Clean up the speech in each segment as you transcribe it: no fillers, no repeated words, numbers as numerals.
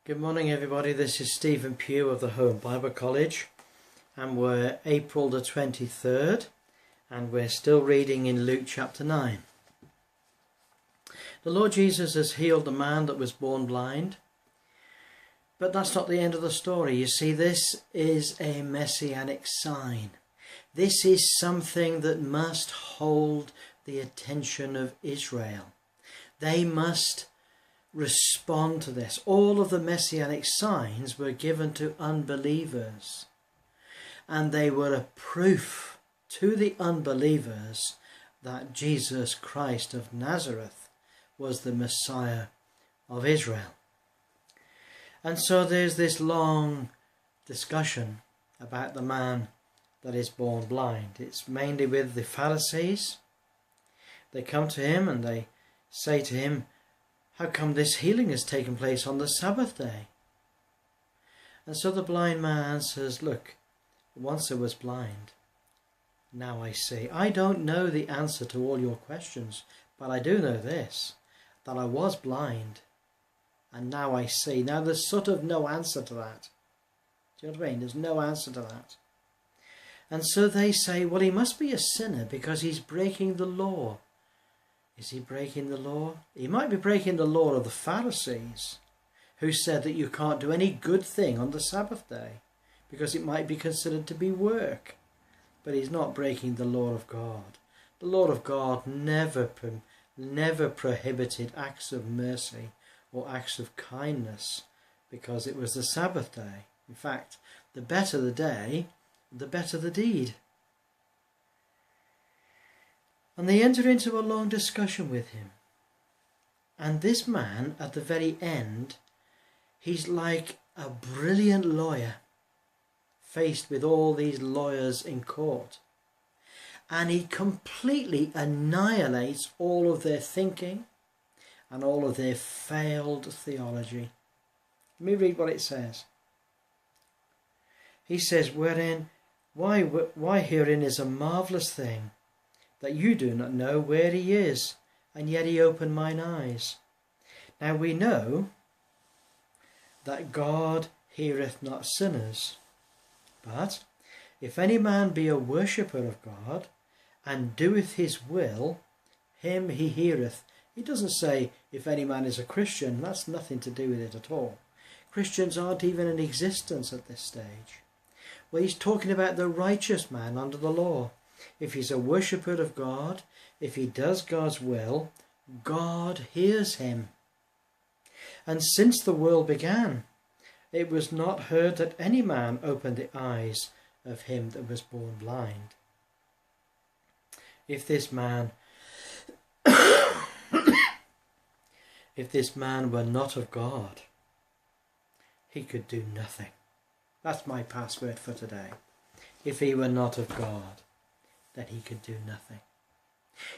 Good morning everybody, this is Stephen Pugh of the Home Bible College and we're April the 23rd and we're still reading in Luke chapter 9. The Lord Jesus has healed the man that was born blind, but that's not the end of the story. You see, this is a messianic sign. This is something that must hold the attention of Israel. They must respond to this. All of the messianic signs were given to unbelievers, and they were a proof to the unbelievers that Jesus Christ of Nazareth was the Messiah of Israel. And so there's this long discussion about the man that is born blind. It's mainly with the Pharisees. They come to him and they say to him, "How come this healing has taken place on the Sabbath day?" And so the blind man answers, "Look, once I was blind, now I see." I don't know the answer to all your questions, but I do know this, that I was blind and now I see. Now there's sort of no answer to that. Do you know what I mean? There's no answer to that. And so they say, well, he must be a sinner because he's breaking the law. Is he breaking the law? He might be breaking the law of the Pharisees, who said that you can't do any good thing on the Sabbath day because it might be considered to be work. But he's not breaking the law of God. The law of God never prohibited acts of mercy or acts of kindness because it was the Sabbath day. In fact, the better the day, the better the deed. And they enter into a long discussion with him. And this man, at the very end, he's like a brilliant lawyer faced with all these lawyers in court. And he completely annihilates all of their thinking and all of their failed theology. Let me read what it says. He says, why herein is a marvellous thing, that you do not know where he is, and yet he opened mine eyes. Now we know that God heareth not sinners, but if any man be a worshipper of God, and doeth his will, him he heareth. He doesn't say if any man is a Christian. That's nothing to do with it at all. Christians aren't even in existence at this stage. Well, he's talking about the righteous man under the law. If he's a worshipper of God, if he does God's will, God hears him. And since the world began, it was not heard that any man opened the eyes of him that was born blind. If this man were not of God, he could do nothing. That's my password for today. If he were not of God, that he could do nothing.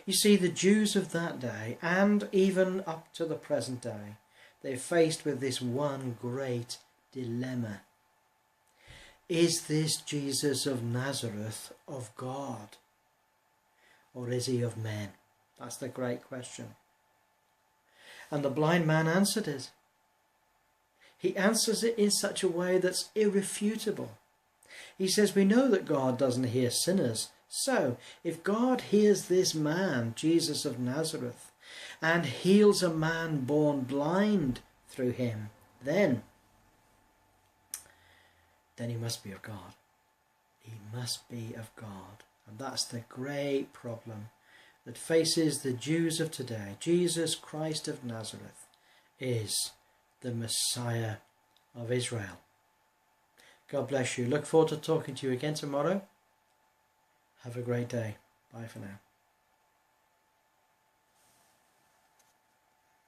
You see, the Jews of that day, and even up to the present day, they're faced with this one great dilemma. Is this Jesus of Nazareth of God? Or is he of men? That's the great question. And the blind man answered it. He answers it in such a way that's irrefutable. He says, we know that God doesn't hear sinners. So, if God hears this man, Jesus of Nazareth, and heals a man born blind through him, then he must be of God. He must be of God. And that's the great problem that faces the Jews of today. Jesus Christ of Nazareth is the Messiah of Israel. God bless you. Look forward to talking to you again tomorrow. Have a great day. Bye for now.